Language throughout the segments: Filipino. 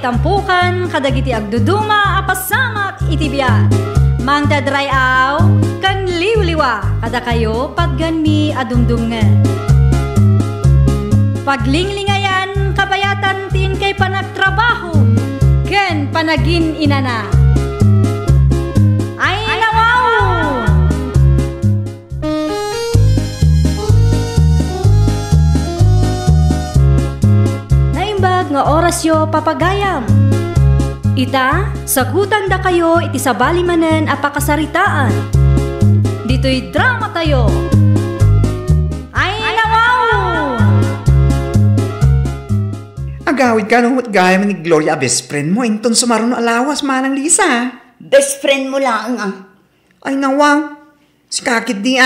tampukan kadagiti agduduma apasamak itibiya. Mangdadrayaw kan liwliwa kada kayo padganmi adumdum nga. Paglinglingayan kabayatan tin kay panagtrabaho ken panagin inana. Ay nawaw! Naimbag nga orasyo papagayam. Ita, sagutan da kayo iti sabali manen apakasaritaan. Dito'y drama tayo. Ay nawaw! Agawid ka nung gaya ni Gloria, best friend mo. Inton sumaron alawas, manang Lisa. Best friend mo lang Ay nawaw. Si kakit di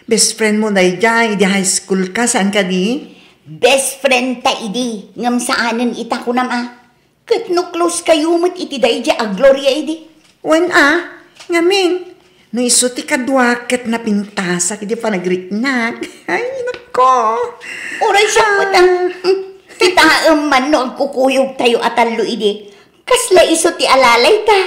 Best friend mo na dyan, idi high school ka, saan ka di? Best friend ta idi. Ngam saanan ita ko Kat no close kayo mat iti da ija Gloria idi. Wen ngamin. No iso ti kadwaket na pintasa, kidi pa nagriknak. Ay, nako. Oray siya mo kita man no kukuyog tayo atalo idi. Kasla iso ti alalay ta.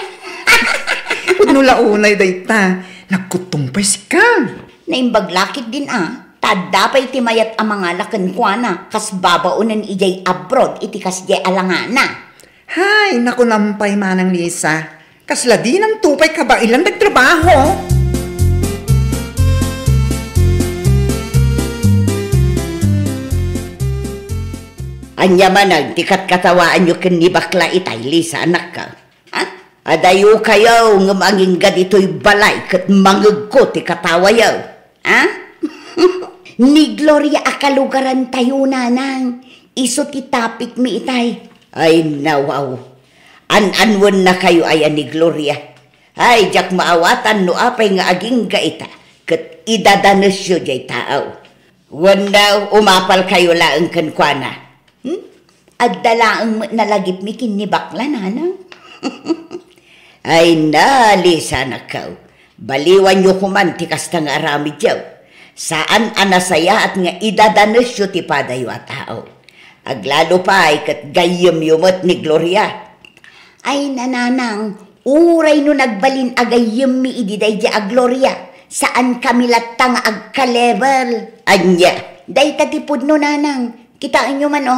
Puno launay day ta. Nagkutumpay si Kang. Naimbaglakit din Tadapay ti mayat ang mga lakan kwa na. Kas babaunan ijay abroad iti kas jay alangana. Hay, naku nampay manang Lisa. Kasla di ng tupay ka ba ilang nagtrabaho? Anya manag, tikat katawaan nyo ken ni bakla itay, Lisa, anak ka. Adayo kayo, ngumangin ga dito'y balay, kat mangag ko ti katawa yaw. Ni Gloria akalugaran tayo nanang, iso ti topic mi itay. Ay nawaw, an-anwan na kayo ayan ni Gloria. Ay, jak maawatan no apay nga aging gaita, kat idadanas yun jay tao. Wanaw, umapal kayo laang kankwana. At dalaang nalagip mi kinibakla nanang. Ay na, Lisa na kaw. Baliwan nyo kumantikas na nga aramid yaw. Saan anasaya at nga idadanas yun ti padayo at tao. Aglalo pa ay kat gayam yumot ni Gloria. Ay nananang, uray no nagbalin agayam mi ididay a Gloria. Saan kami latang agka-level? Anya, day tatipod no nanang. Kitaan nyo man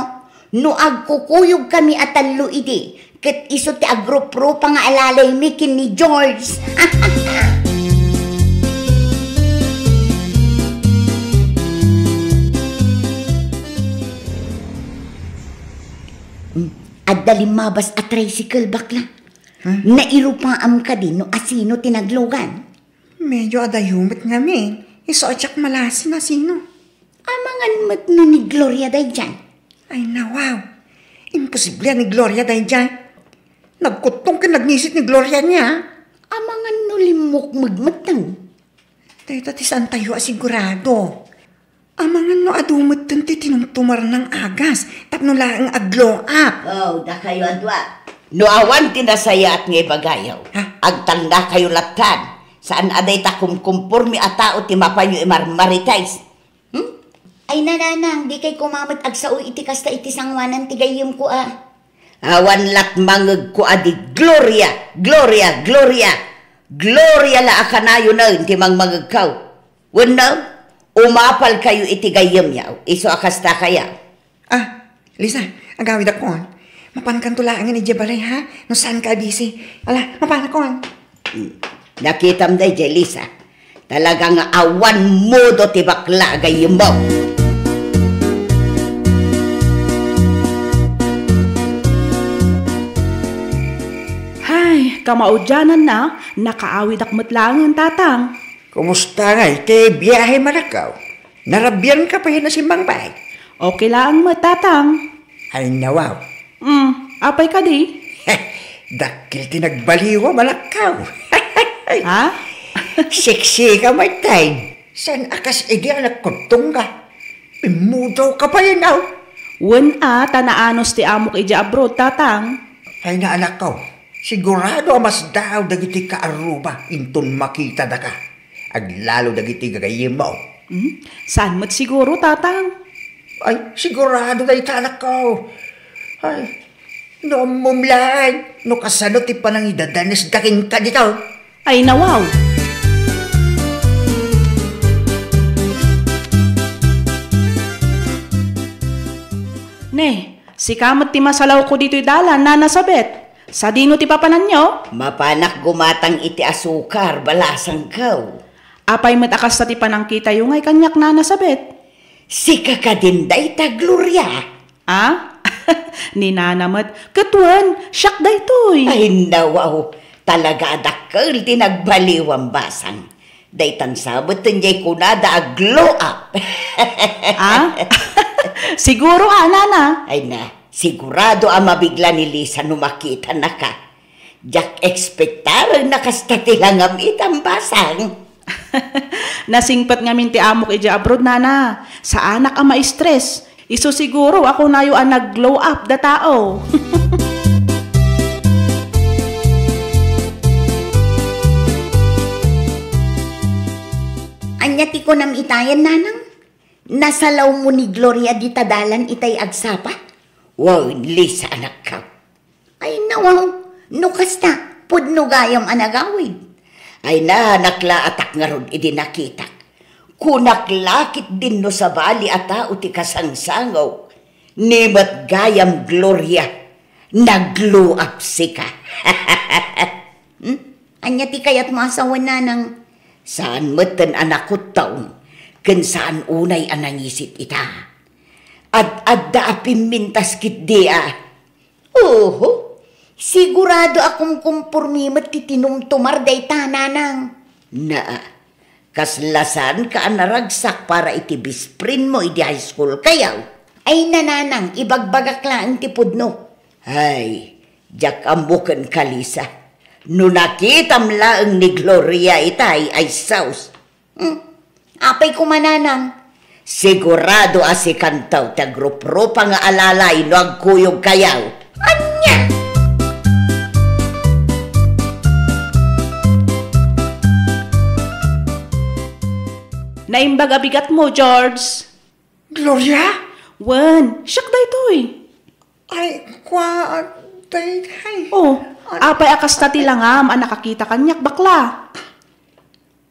no agkukuyog kami atallo idi. Kat iso ti agrup-rupa nga alalay mi kin ni George. At dalimabas at tricycle bakla. Nairupaam ka din no asino tinaglogan. Medyo adayumit nga min. Iso atyak malasin na sino. Amangan mat no ni Gloria day dyan. Ay nawaw. Imposible ni Gloria day dyan. Nagkutong ka nagnisit ni Gloria niya. Amangan no limok magmatang. Tayo tatisan tayo asigurado. Amangan no adumot tanti tinumtumar ng agas. Tapno lang aglow up. Oh, da kayo adwa. No awan tinasaya at ngay bagayaw. Agtanda kayo latan. Saan aday ta kumkumpurmi at tao ti mapanyo imarmaritize. Ay nananang, di kay kumamat agsao iti kasta iti sangwanan ti gayem ko Awan lat mangag ko adi Gloria, Gloria, Gloria. Gloria la akanayo na ti mangmangag kaw. Wanaw? Umapal kayo iti gayem yaw. Iso akasta kaya. Lisa, agawid ako. Mapankan tulaan ni Jabalay ha? No saan ka busy? Ala, mapan ako. Nakitam day, Lisa. Talagang awan modo ti bakla gayem mo. Hay, kamaudyanan na. Nakaawid akmat lang ang tatang. Kumusta nga ite biyahe manakaw? Narabyan ka pa yun na simbang bay? Okay lang mo, tatang. Ay nawaw. Apay ka di? Dakil tinagbaliwa malakaw. Ha? Siksi ka may time. San akas edi anak kutong ka? Imudaw ka pa yun tanaanos ti amok ija abroad, tatang. Ay na anak ko. Sigurado mas daw dagiti ka aruba inton makita da ka. Aglalo dagiti gagayim mo. Saan mo't siguro, tatang? Ay, sigurado da ita anak ko. Ay, No mumlaan, no kasano ti panang idadanes daking ka dito. Ay nawaw. Ne, si kamot ti masalaw ko dito'y dalan, nanasabet. Sa dino ti papanan nyo? Mapanak gumatang iti asukar, balasang kaw. Apay met akas sa ti panangkita yung ay kanyak nanasabet. Si kakadinday ta Gloria. Ah? Ni nanamat, katuan, siyak day to'y. Ay nawaw, talaga adakal tinagbaliwang basang. Daytan sabot tinjay kunada a glow up. Ah? Siguro nana. Ay na, sigurado ang mabigla ni Lisa no makita na ka. Jak ekspektar nakastati lang ang itang basang. Nasingpat ngamin ti amok ija abroad nana. Sa anak ang ma-stress. Iso siguro ako na yung nag-glow up da tao. Anya ti ko nam itayan nanang. Nasalaw mo ni Gloria di tadalan itay agsapa. Wow, Lisa anak ka. Ay nawaw, nukasta, pudno gayam anagawid. Ay na, nakla atak nga ron idinakita. Kunaklakit din no sa bali ata uti kasangsangaw. Nimat gayam Gloria, nag-glow up si ka. Anya ti kayat masawan na ng saan matan anak ko taong, kan saan unay anangisit ita. Ad-adda apimintas kit dia. Oho, sigurado akong kumpurmimat ti tinumtumar day tananang. Na, kaslasan ka naragsak para iti bisprin mo iti high school kayaw. Ay nananang, ibagbagak lang ti pudno. Ay, jak ambukan kalisa. No nakitam laang ni Gloria itay ay saus. Apay kumananang. Sigurado asi kantaw ta grup-grup nga alalay no agkuyog kayaw. Anya! Naimbag abigat mo, George. Gloria? Wan, siyak day to'y. Ay, kwa, tay. Oh, apay akas tati langam, nakakita kanyak bakla.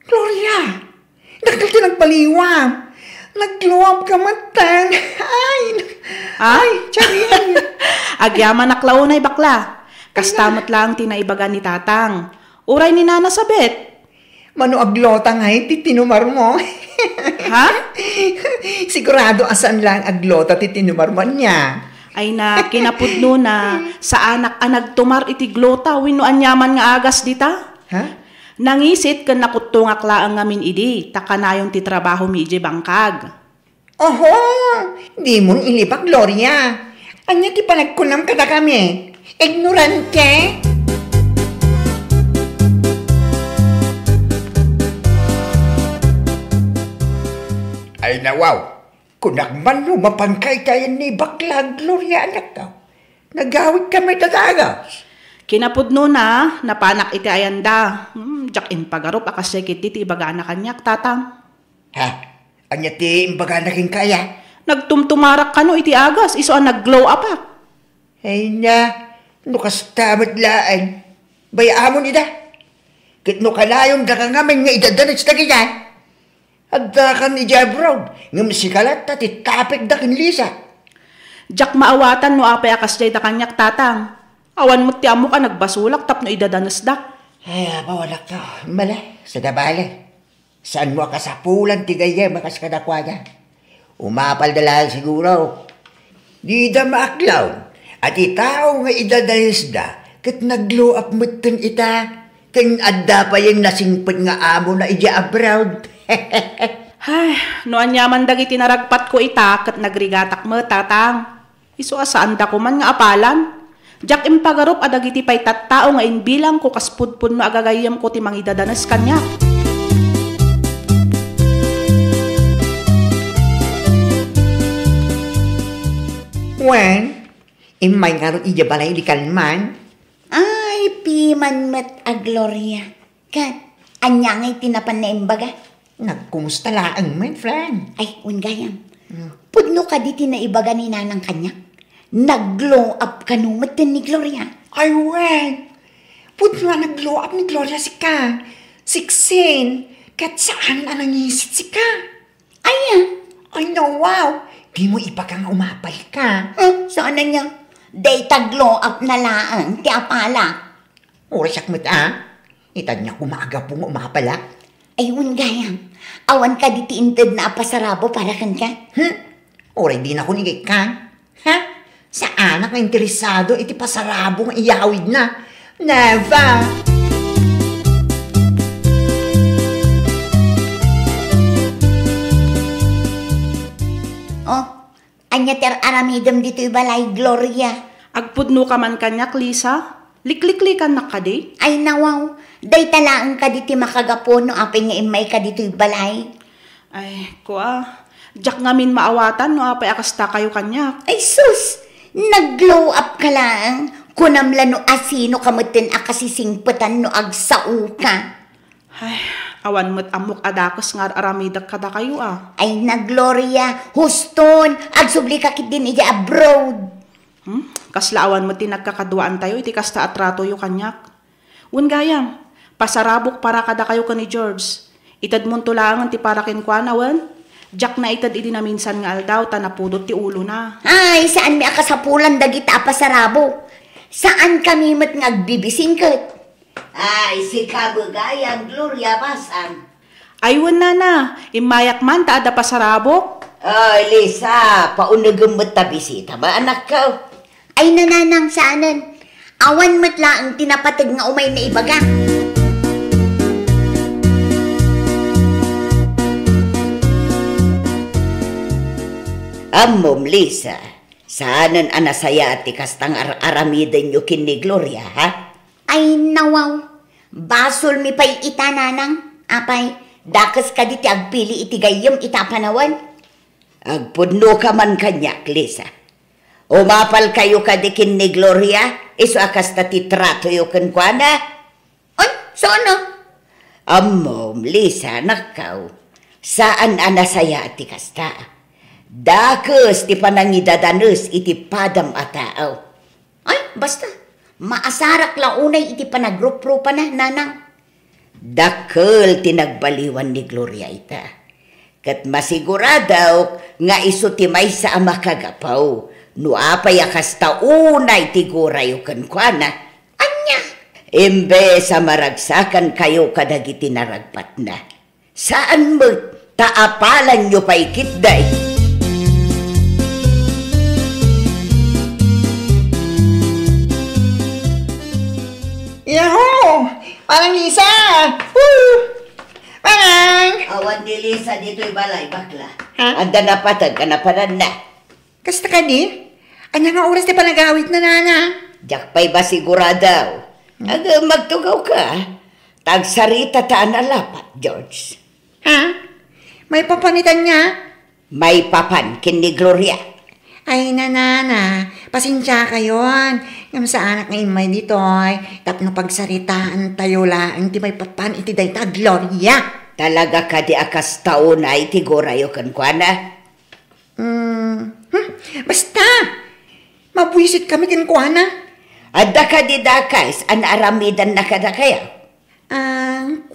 Gloria, nakal nagpaliwam. Nagluwam ka matang. Ay, tiyarin. Agyaman naklaunay bakla. Kastamot lang tinaibagan ni tatang. Uray ni nana sabet. Mano aglota nga titinumar mo. Ha? Sigurado asan lang aglota titinumar mo niya. Ay na kinapudno na sa anak nagtumar iti glota wino anyaman nga agas dita. Ha? Nangisit kan nakutungak laang ngamin idi takanayon ti trabaho mi ije bangkag. Oho, di mo ilibak Gloria. Anya ti panagkunam kada kami. Ignorante. Ay nawaw. Kunakman mo mapangkay tayo ni bakla Gloria anak ka. Nagawid kami tatagas. Kinapudno na napanak iti ayanda. Jak in pagarup akas sekit ti ibaga na kanyak tatang. Ha? Anya ti imbaga na king kaya? Nagtumtumarak kano iti agas iso ang nag-glow up ak. Ay na, nukas tamad laan. Bayaan ida. Kit no kalayon da ka ngamin nga idadanas na kaya. Adda kan ija abroad. Nga masikalat ta ti tapik da kin Lisa. Jak maawatan no apay akas jay da kanyak tatang. Awan mo ti amo ka nagbasulak tapno idadanas dak. Ay, bawalak ka. Mala, sa dabala. Saan mo kasapulan ti gaya makas kadakwada? Umapal dalahan siguro. Di da maaklaw. At itao nga idadanis da, kat nag-glow up mutin ita. Kang adda pa yung nasingpit nga amo na ija abroad. Ay, no anyaman dagiti naragpat ko ita kat nagrigatak mo tatang. Iso asaan da ko man nga apalan. Jak impagarup adagiti pay tattao nga inbilang ko kaspudpun no agagayam ko ti mangidadanas kanya. Wen, imay nga ron ija balay di kalman. Ay, piman met a Gloria. Kat, anya ngay tinapan na imbaga. Nagkumusta laang man, friend. Ay, ungayam. Pudno ka di tinaibaga ni nanang kanya. nag-glow up ka nung matan ni Gloria. Ay, wen. Put nga nag-glow up ni Gloria si ka. 16. Kat saan ang nangisit si ka? Ay, no, wow. Di mo ipa kang umapal ka. Saan na niya? Data glow up na laang, ti apala. Oras yak mata. Itad niya kumaga pong umapala. Ayun gayang, awan ka di tiintad na apasarabo para kan ka. Oray di na ko nigay ka. Ha? Sa anak na interesado, iti pasarabo nga iyawid na. Never! Oh, anya ter aramidam dito'y balay, Gloria. Agpudno ka man kanyak, Lisa. Likliklikan na ka di. Ay nawaw, day talaan ka dito'y makagapo no apay nga imay ka dito'y balay. Ay, kuha. Diyak ngamin maawatan no apay akasta kayo kanyak. Ay sus, nag-glow up ka lang. Kunamla no asino kamutin akasisingpatan no agsao ka. Ay, awan mo't amok adakos nga aramidak kada kayo ah. Ay na Gloria, huston, agsubli ka kit din ija abroad. Kaslaawan mo tinagkakaduaan tayo, iti kasta atrato yu kanyak. Gayam, pasarabok para kada kayo ka ni George. Itad mo tulangan ti para kinkwana, Jack na itad iti na minsan nga aldaw, tanapudot ti ulo na. Ay, saan mi akasapulan dagita pasarabo? Saan kami mat ngagbibising kat? Ay, si kabagayang Gloria Basan. Aywan na, imayak man taada pasarabok. Ay, Lisa, paunagam mo't tabisita ba anak ka? Ay, nananang saanan. Awan mo't laang tinapatag nga umay na ibaga. Amom, Lisa, saanan anasaya ati kastang aramidan nyo kin ni Gloria, ha? Ay, nawaw. Basol mi pa'y itananang. Apay, dakas ka diti agpili iti gayam itapanawan. Agpudno ka man kanyak, Lisa. Umapal kayo kadikin ni Gloria, iso akas na titrato yu kankwana. Ay, saan? Amom, Lisa, nakaw. Saan anasaya ati kasta? Dakas ti panangidadanes iti padam atao. Ay, basta. Maasarak lang unay iti panagrup-rupa na, nanang. Dakkel tinagbaliwan ni Gloria ita. Kat masiguradaw nga iso ti may sa amakagapaw. No apay akas taunay tiguray kankwana. Anya? Imbe sa maragsakan kayo kadagiti naragpat na. Saan mo taapalan nyo pa'y kitday? Yahoo! Parang Lisa! Woo! Parang! Awan ni Lisa dito'y balay, bakla. Ha? Anda na patag ka na paran na. Kasta ka di? Anya nga oras di pa nagawit na nana? Diyak pa'y ba siguradaw? Aga magtugaw ka. Tagsarita taan alapat, George. Ha? May papanitan niya? May papan kin ni Gloria. Ay, nanana, pasensya kayon. Ngam sa anak ng imay dito'y, tapno pagsaritaan tayo lang, di may papan iti dayta, Gloria. Talaga ka di akas taon na itigurayo kankwana? Basta, mabwisit kami kinkwana. Adda ka di dakais, an aramidan na kada kaya?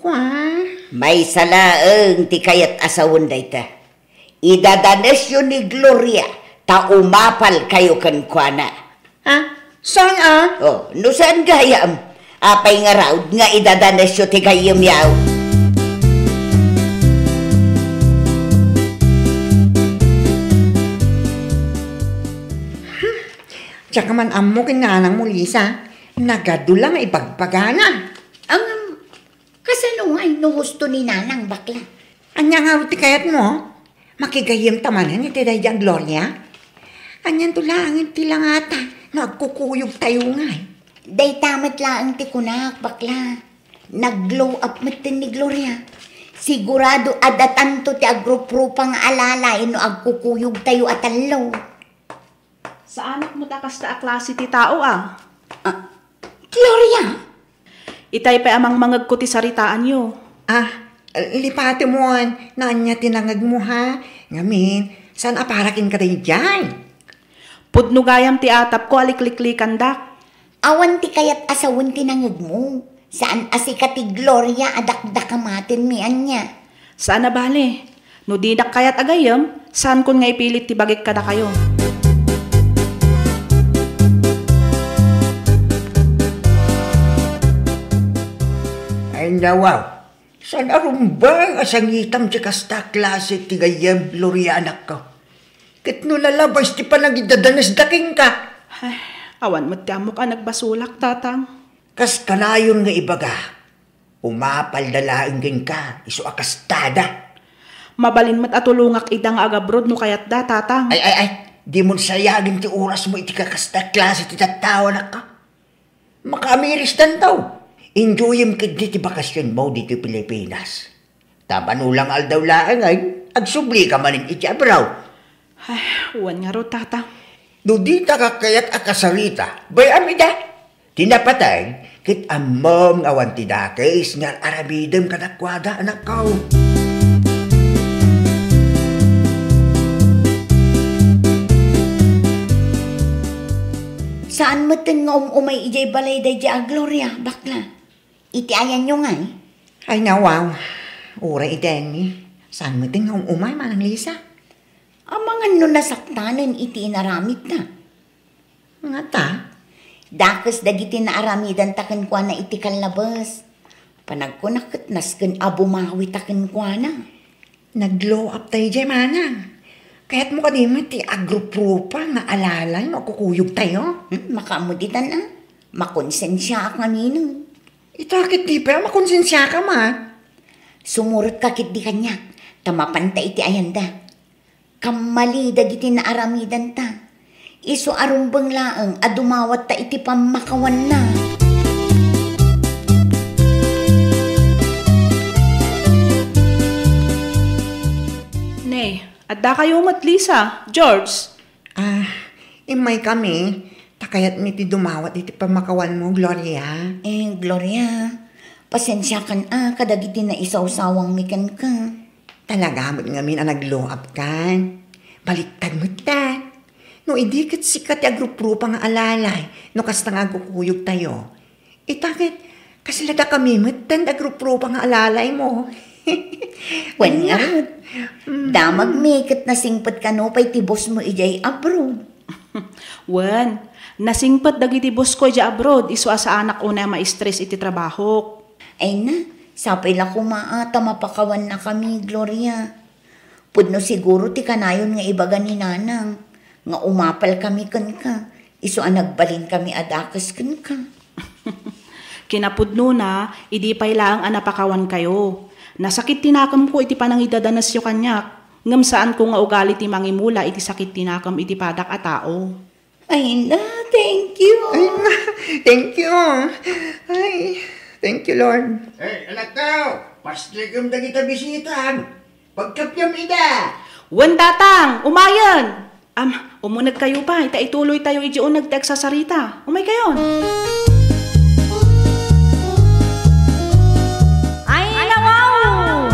Kwa? May salaang ti kayat asawon dayta. Idadanes yun ni Gloria, ta umapal kayo kankwana. Ha? Saan Oh, no saan gayam? Apay nga raw, nga idadanes yun ti gayam yaw. Tsaka man amo kinanang mo, Lisa. Nagadulang ipagpagana. Ang kasalungay no gusto ni nanang bakla. Anya nga ruti kayat mo? Makigayim tamanan iti dayang Gloria. Anyan tulangin tilang ata. Nagkukuyog tayo nga. Day tamat lang ti kunak bakla. Nag-glow up matin ni Gloria. Sigurado adatanto ti agrup-rupang alalay no agkukuyog tayo atalaw. Sa anak mo takas ta klase ti tao ah. Gloria? Itay pa amang mangag ko ti saritaan yo. Lipati mo na anya tinangag mo ha. Ngamin, saan aparakin ka tayo dyan? Pudno gayam ti atap ko alikliklikan dak. Awan ti kayat asawon tinangag mo. Saan asika ti Gloria adakdakamatin mi anya. Saan na bale? No di dak kayat agayam, saan kun nga ipilit ti bagik kada kayo? Ay nawaw, saan arumbang asangitam si kasta klase ti gayem Gloria anak ko? Kat no lalabas ti panagidadanas daking ka. Ay, awan mo ti amo ka nagbasulak, tatang. Kas kanayon nga ibaga, umapal dalaing king ka, iso akastada. Mabalin mat atulungak idang agabrod no kayat da, tatang. Ay, di mo sayagin ti oras mo iti kakasta klase ti tattawa na ka. Makamiris dan daw. Enjoyim kid ti bakasyon mo dito Pilipinas. Tabanulang aldaw laang ay, agsubli ka manin iti abraw. Ay, uwan nga ro, tatang. No di ta kakayat akasarita, bay amida. Tinapatay, kit amom awan ti dakes nga arabidem kadakwada anak ko. Saan mo tin nga umay ijay balay day di Gloria, bakla? Iti ayan nyo nga eh. Ay nawaw, ura iten mi. Saan mo tin nga umay manang Lisa? Amangan no nasaktanan iti inaramid na. Nga ta? Dakas dagiti naaramidan taken kwa na iti kalabas. Panagkunakit nasken abumawi taken kwa na. Nag-glow up tayo dyan, manang. Kaya't mo kanima ti agrupropa nga alalay no kukuyog tayo. Makamuditan na. Makonsensya ka kanino. Itakit di pa, makonsensya ka man. Sumurot kakit di kanya. Tamapanta iti ayanda. Kamali dagiti naaramidan ta. Iso arumbang laeng adumawat ta iti pamakawan na. Nay, adda kayo mat Lisa, George. Imay kami. Takayat mi ti dumawat iti pamakawan mo, Gloria. Gloria, pasensya kan kadagiti na isaw-sawang mikan ka. Talaga mo't nga min ang nag-glow up kan. Baliktad mo't ta. No, idikit sikat ti agrupropa nga alalay. No, kasta nga kukuyog tayo. Itakit, kasilada kami mo't tan agrupropa nga alalay mo. Wen nga rod. Damag mikit na singpat ka no pa'y tibos mo ijay abroad. Wen, nasingpat dagiti boss ko ija abroad, iso asa anak una ma-stress iti trabaho. Ay na, sapay la kumaata mapakawan na kami, Gloria. Pudno siguro ti kanayon nga ibaga ni nanang. Nga umapal kami kan ka. Iso nagbalin kami adakas kan ka. Kinapudno na, idi pay lang napakawan kayo. Nasakit tinakam ko iti panangidadanas yo kanyak. Ngam saan ko nga ugali ti mangimula iti sakit tinakam iti padak a tao. Ay na, thank you. Thank you. Ay, thank you, Lord. Hey, anak tao, pasligam da kita bisitan. Pagkapyam ida. Wen tatang, umayan! Umunag kayo pa, ituloy tayo iji unag tagsasarita. Umay kayon. Ay, nawaw!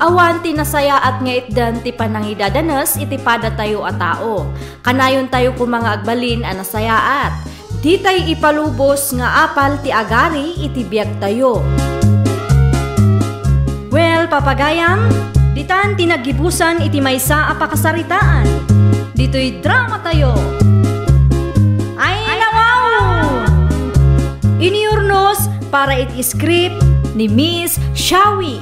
Awan tinasaya at nga itdan ti panangidadanas iti pada tayo a tao. Kanayon tayo kung mga agbalin a nasayaat. Di tayo ipalubos nga apal ti agari iti biag tayo. Well, papagayam, ditan tinagibusan iti maysa a pakasaritaan. Dito'y drama tayo. Ay, nawaw! Iniurnos para iti script ni Miss Shawi.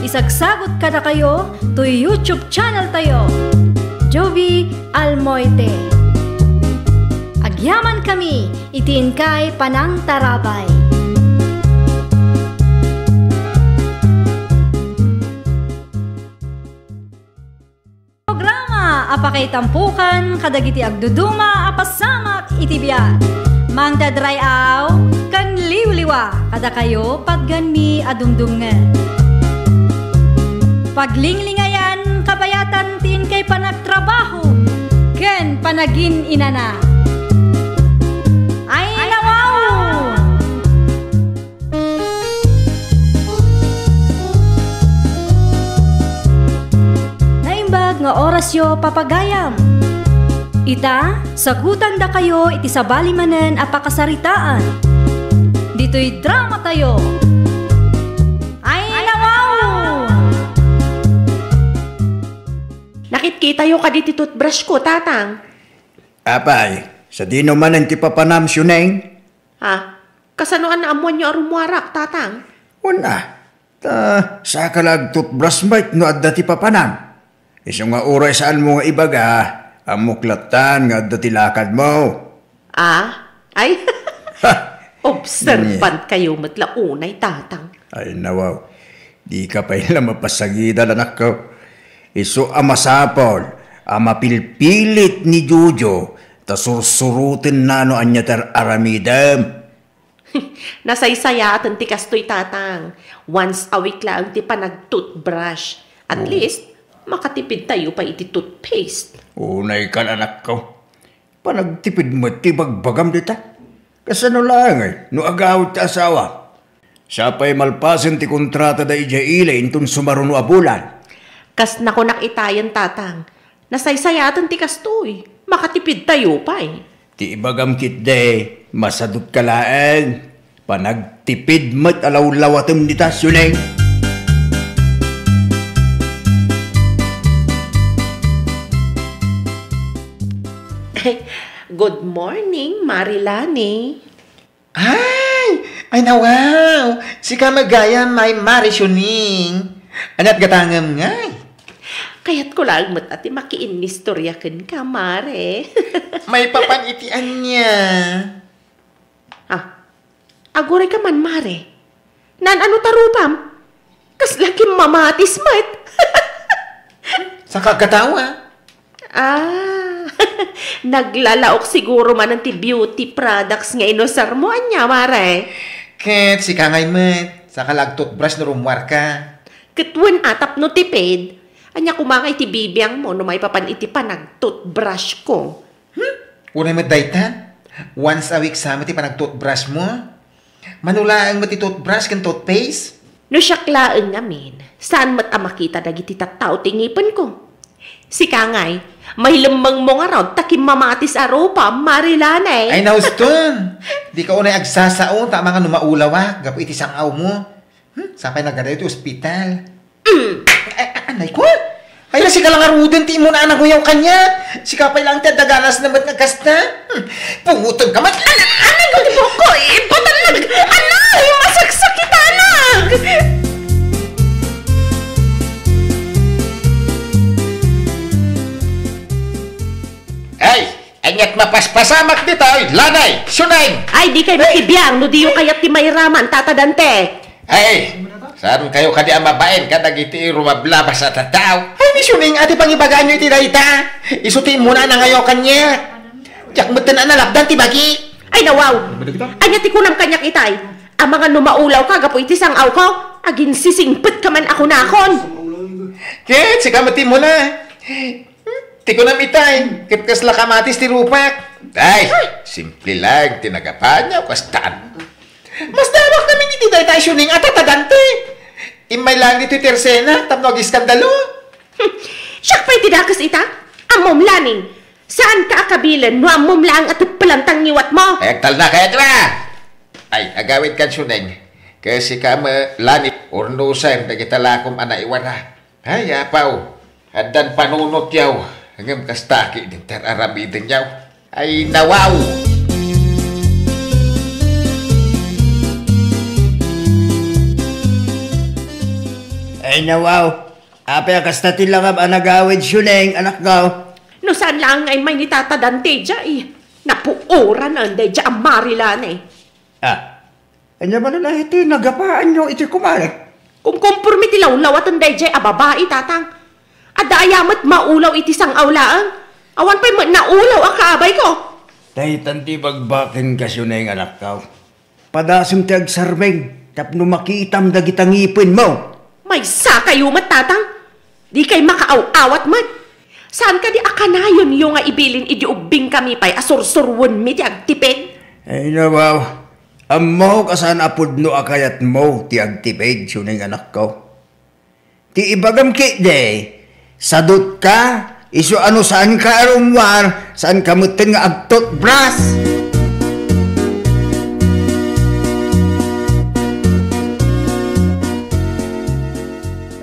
Isagsagot ka na kayo to YouTube channel tayo, Jovi Almoite. Agyaman kami, itiin kay Panang Tarabay. Programa apakay tampukan kadagiti agduduma apasamak itibiyat. Mangdadray aw kan liwliwa kada kayo pagganmi adumdumngan. Paglinglingayan kabayatan tin kay panagtrabaho ken panagin inana. Ay nawaw! Naimbag nga oras yo papagayam. Ita, sagutan da kayo iti sabali manen a pakasaritaan. Dito'y drama tayo. Ay, nawaw! Nakikita yung kaditi toothbrush ko, tatang. Apay, sa di naman ang tipapanam Syuneng. Ha? Kasanoan na amuan nyo arumwarak, tatang? Wala. Sa kalag toothbrush bite no adda tipapanam. Iso nga oray saan mo nga ibaga, ang muklatan nga adda tilakad mo. Ay, observant kayo matlaunay, tatang. Ay nawaw, di ka pa ila mapasagida anak ko. Iso amasapol, amapilpilit ni Jojo, ta sursurutin na no anya tar aramidam. Nasaysaya at ang tikastoy, tatang. Once a week lang ti pa nag-toothbrush. At least, makatipid tayo pa iti toothpaste. Unay ka anak ko. Panagtipid mo ti bagbagam dita. Kasano lang no agawit ti asawa. Siya pa'y malpasin ti kontrata da ija ilay intun sumaruno a bulan. Kas na ko nakitayan, tatang. Nasaysayatan ti kastoy. Makatipid tayo pa eh. Ti ibagam kit de, masadot ka laeng. Panagtipid mo't alaw-lawatem dita, Syuneng. Good morning, Marilani. Ay nawaw! Si kamagaya may Marisyoning. Anat gatangam ngay. Kaya't ko lang ati makiinistoryakin ka, Mare. May papanitian niya. Agoray ka man, Mare. Nan ano tarupam? Kas lakim mamatis mat. Sa kagatawa. Naglalaok siguro man ang beauty products nga inosar mo anya, Mare. Ket si kangay met. Sa kalag toothbrush na rumwar ka. Ketwen atap no tipid. Anya kumangay ti bibiyang mo no may papaniti pa nag-toothbrush ko. Unay met dayta. Once a week sa ti pa nag-toothbrush mo. Manulaan mo ti toothbrush kan toothpaste. No siyaklaan ngamin, saan mat makita dagiti tattao tingipin ko? Si Kangay, may lemang mo nga raw, takim mamatis aropa, Marilanay. Ay nauston. Di ka unay agsasao, tama nga numaulawa. Gapo iti sangaw mo. Sapay nagadayo ti ospital. Anay ko? Ay na si ka lang aruden, ti mo na anaguyaw kanya. Si kapay lang ti daganas naman nga kasta. Pungutod ka mat. Anay ko, di mo ko, ipatalag. Anay, masaksak kita, anak. Ay, anyat mapaspasamak dito, lanay, sunay. Ay, di kayo makibiyang, no di yung kayat ti mayraman, tatadante. Ay, saan kayo kadi amabain ka nagiti rumablabas sa tataw? Ay, Misyuning, ati pang ibagaan nyo iti dayta. Isutin mo na nangayaw kanya. Tiyak mo na nalapdan ti bagi. Ay, nawaw. Anya ti kunam kanyak itay. Ang mga numaulaw ka, gapo iti sangaw ko. Agin sisingpit ka man ako nakon. Ket, si kamati mo na. Ti ko na mitay. Ket kasla kamatis ti rupak. Ay, simple lang, tinagapan niya, kastaan. Mas damak namin iti dayta, Syuning, at tatadante. Imay lang dito tersena, tapno iskandalo. Siyak pa'y tidakas ita? Amom laning. Saan ka akabilan no amom lang at palantang niwat mo? Ay, tal na kaya diba? Ay, agawit kan suneng. Kasi kama lanip, ornusan, nagitalakom anaiwara. Ay, apaw. Hadan panunot yaw. Hanggang kastaki din tararabidin yaw. Ay, nawaw. Ay nawaw, apay kastatin lang ang anagawid Syuneng, anak ko. No saan lang ay may nitatadante dya eh. Napuoran ang day dya ang Marilan eh. Anya ba na iti nagapaan nyo iti kumarik? Kung kumpurmi ti lawlawat ang day dya babae tatang. Adayamat maulaw iti sang awlaan. Awan pa'y naulaw ang kaabay ko. Dahitan ti bagbakin ka Syuneng, anak ko. Padasem ti agsarmeng, tapno makitam dagitang ipin mo. May sakayo mat tatang. Di kay makaaw-awat mat. Saan ka di akanayon yung nga ibilin idiubing kami pa'y asursurwon mi ti agtipid? Ay nawaw, amo kasan apod no akayat mo ti agtipid Syuneng, anak ko. Ti ibagam ki de, sadot ka, Iso ano saan ka arumwar, saan ka mutin nga agtot bras?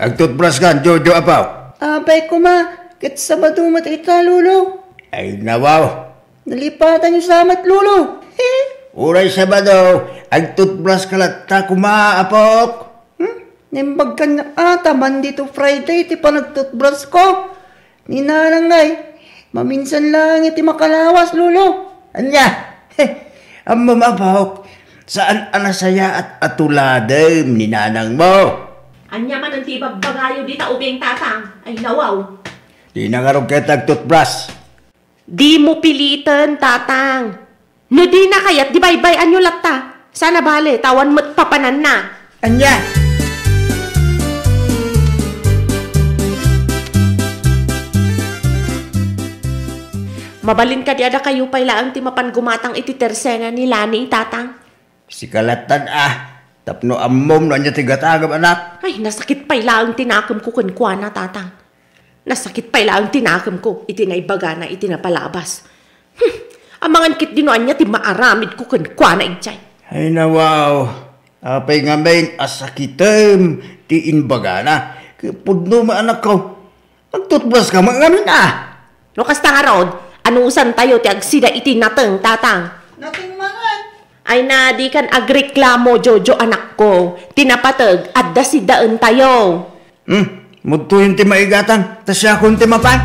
Agtot bras kan, Jojo apaw. Abay ko ma, kit Sabado matita, Lolo. Ay nawaw. Nalipatan yung salamat, Lolo. Uray Sabado, agtot bras kalata kumaapok. Nimbag ka na ata, Monday to Friday, ti pa nagtutbrush ko. Ninanangay, maminsan lang iti makalawas, Lolo. Anya, ang mamapahok, saan anasaya at atuladem ni nanang mo? Anya man ang tibag bagayo di ta ubing tatang. Ay nawaw. Di nangarog kayo tagtutbras. Di mo pilitan, tatang. No di na kayat, di baybay anyo latta. Sana bale, tawan mo't papanan na. Anya, Mabalin ka di ada kayo pailaang ti mapan gumatang iti tersena ni Lani, tatang. si kalatan tapno ammom na niya tigatagam anak. Ay, nasakit pailaang tinakam ko kunkwana, tatang. Nasakit pailaang tinakam ko, iti naibaga na iti napalabas. Amangan kit dinuan niya ti maaramid ko kunkwana ichay. Ay nawaw, apay nga main asakitem ti inbagana. Pudno maanak ko, magtutbras ka mga No kasta nga rod, anusan tayo ti agsida iti nateng, tatang. Nating mangan. Ay na di kan agreklamo, Jojo anak ko. Tinapatag at dasidaan tayo. Mudto yung ti maigatan, tas siya kung ti mapan.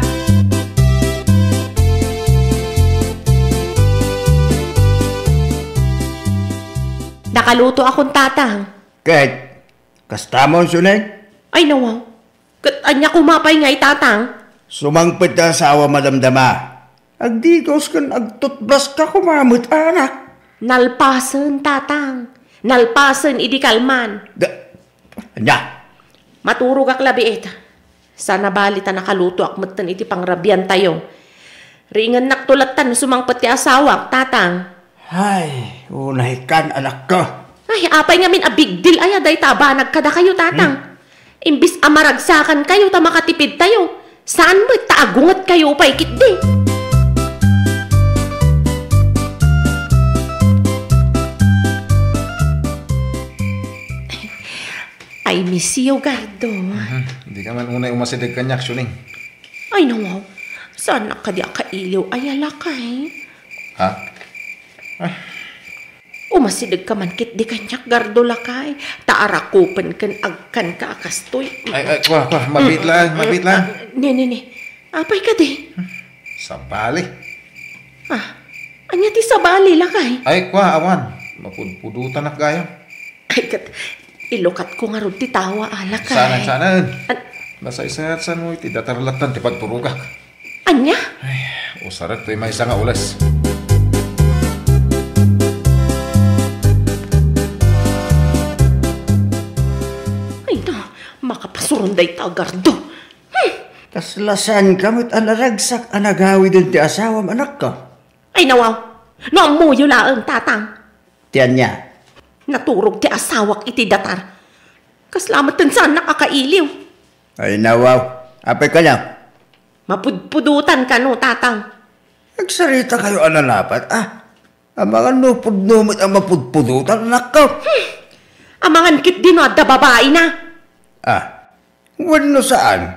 Nakaluto akong tatang. Kahit, kastamon sunay, Ay nawaw, anya kumapay nga itatang. sumangpit ka sa awa madamdama. Agdigos kan agtutbras ka kumamot anak. Nalpasan, tatang. Nalpasan, idi kalman. Anya, Maturog ak labiit. Sana balita nakaluto ak matan iti pangrabian tayo. Ringan naktulatan sumangpet ti asawa, tatang. ay, unahikan anak ko. Ay, apay nga min a big deal ay aday tabanag kada kayo, tatang. Imbis amaragsakan kayo, ta makatipid tayo. Saan mo taagungat kayo pa ikit di? Ay, miss you, Gardo. Hindi ka man unay umasidig kanyak, Suning. Ay, nawaw. Saan ka di akailiw ay alakay? Ha? Umasidig ka man kit di kanyak, Gardo lakay. Taarakupan kan agkan ka akastoy. Ay, kwa, mabit lang. Ne. Apay ka di? Sa bali. Anya ti sabali lakay. Ay, kwa, awan. Mapudpudutan na kayo. Ay, ilukat ko nga ron ti tawa alakay. Sanan. Nasa isahat sa mo iti datarlatan ti pagturugak. Anya? Ay, usarat to may isa nga ulas. Ay no, makapasurunday ta, Gardo. Kaslasan kamit anaragsak anagawi din ti asawam anak ko. Ay nawaw, no amuyo laang tatang. Tiyan niya, Naturog ti asawak iti datar. Kaslamatan saan nakakailiw. ay nawaw, apay ka lang. Mapudpudutan ka no, tatang. Nagsarita kayo analapat, ang mga nupudnumot ang mapudpudutan anak ko. Amangan kit din no, adda babae na. Wano saan?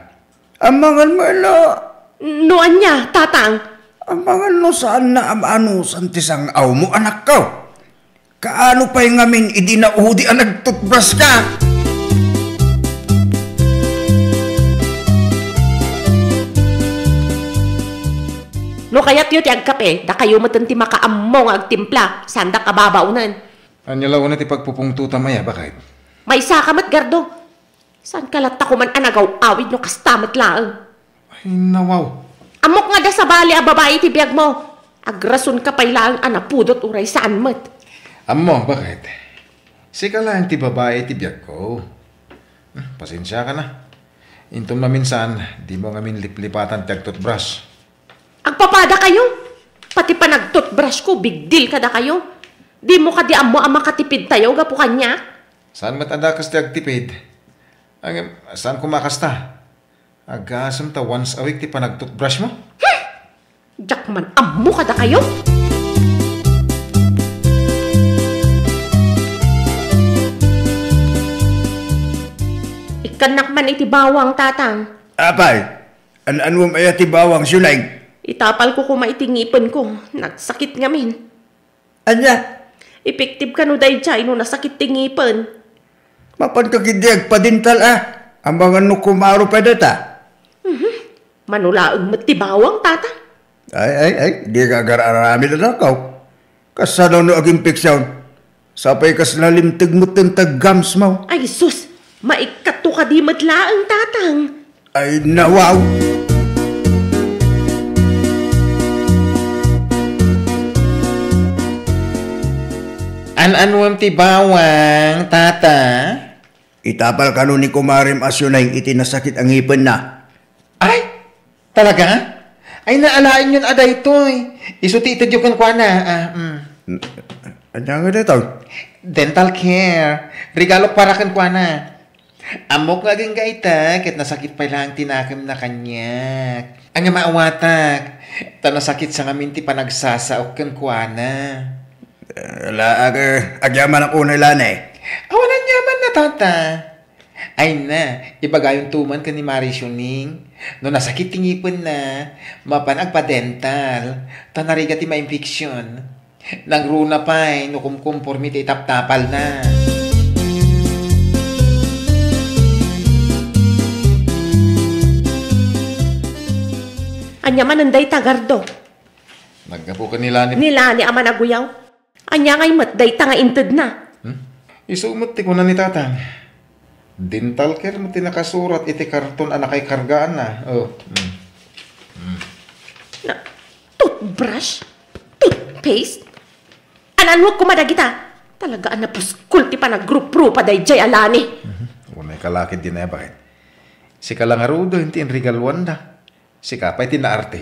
Ang mga malo, Noan niya, tatang. ang mga no saan na amanusan ti sang aw mo anak ko. Kaano pa'y ngamin idinaudi ang nagtutbras ka? No kayat yun ti agkape, da kayo matanti makaammo nga agtimpla, sanda kababaunan. Anya lawan na ti pagpupungtuta maya, bakit? May sakamat, Gardo. Saan kalata ko man anagaw awid no kastamat laang. Ay, nawaw. Amok nga da sa bali a babae ti biyag mo. Agrason ka pa'y laang anapudot uray saan mat. Amo, bakit? Sika lang ti babae ti biyag ko. Pasensya ka na. Intom na minsan, di mo ngamin liplipatan ti agtutbrush. Agpapada kayo. Pati pa nagtutbrush ko, big deal kada kayo. Di mo ka di amo ang makatipid tayo, gapo kanya. Saan matanda kas ti agtipid? Saan kumakasta? Agasam ta once a week ti pa nag-toothbrush mo? Jak man, amo kada kayo. Ikanak man iti bawang, tatang. Apay, ano mo ay bawang Suneng? Itapal ko kumaitingipin ko. Nagsakit ngamin. Anya, Epektive ka no dahil siya, no nasakit tingipin. mapankagidyag padintal ang mga nukumaro pa data. Manulaang matibawang, tatang. Ay, di ka agararami na nakaw. Kasano no aging piksyon. Sapay kas nalimtig mo tag-gams mo. Ay, sus! Maikato ka di matlaang, tatang. Ay, nawaw. An-anwam ti bawang, tata? Itapal ka ni kumarim asyonay itinasakit ang ipin na. Ay, talaga? Ay, naalain yun aday to'y. Isuti ito yung kwa na. Ano nga dito? Dental care. Regalo para kan kwa na. Amok nga ging gaita, kit nasakit pa lang tinakam na kanya. Ang nga maawatak, ta nasakit sa ngamin ti panagsasaok kan kwa na. Agyaman ang unay lanay. Awalan yaman na, tata. Ay na, ibagayong tuman ka ni Mari Shuning. No nasakit tingipin na, mapanag pa dental, tanariga ti ma-infeksyon. Nang runa pa'y, no kumkumpormi ti taptapal na. Anya man anday tagardo. Nagkapo ka nila ni... Nila ni ama naguyaw. Anya ngay matday tanga inted na. Isumot ti ko na ni tatang. Dental care mo ti nakasurat iti karton anakay kargaan na. Na, toothbrush? Toothpaste? Ananwag kumadagita. Talaga na puskul ti pa nag-group-group pa day jay alani. Unay kalakid din na bakit? Si kalangarudo hindi in regalwan da. Si kapay tinaarte.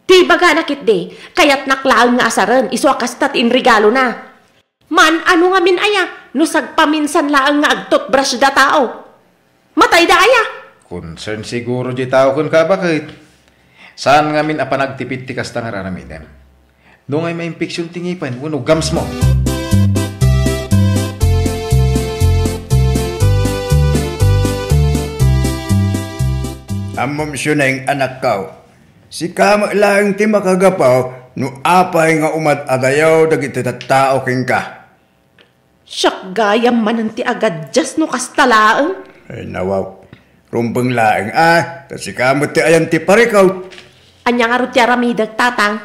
Di baga nakit de, kaya't naklaang nga asaran, iso akastat in regalo na. Man, ano nga min aya, nusag paminsan laang nga ag-toothbrush da tao. Matay da aya. Concern siguro di tao kun ka bakit? Saan nga min apanagtipid ti kasta nga raramiden? Doon ay may infeksyon tingipan, uno gams mo. Amom Suneng anak kao. Si kama lang ti makagapaw no apay nga umat adayaw dagiti tattao king ka. Siyak gayam man ti agad jas no kastalaang. Ay nawaw. Rumbang laeng si kama ti ayan ti parikaw. Anya nga ro ti aramidag tatang.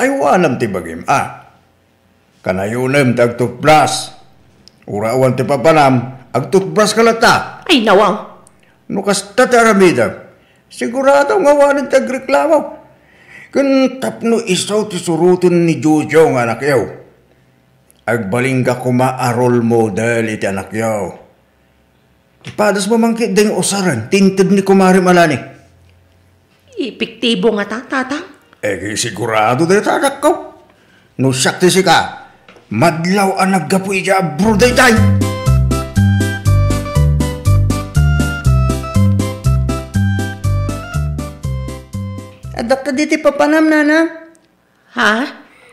Ay wanam ti bagim kanayunem tag toothbrush. Urawan ti papanam ag toothbrush kalata. Ay nawang. No kasta ti aramidag. Sigurado nga wanan tagreklamo. Kun tapno isaw ti surutin ni Jojo nga anak yaw. Agbaling ka kuma role model iti anak yaw. Ipadas mo mangkit ding usaran, tinted ni kumari malani. Epektibo nga tatang. Sigurado dahil tadak ko. No sakti si ka, madlaw ang naggapoy siya abroad ay tayo. Adak ka diti papanam, nana. Ha?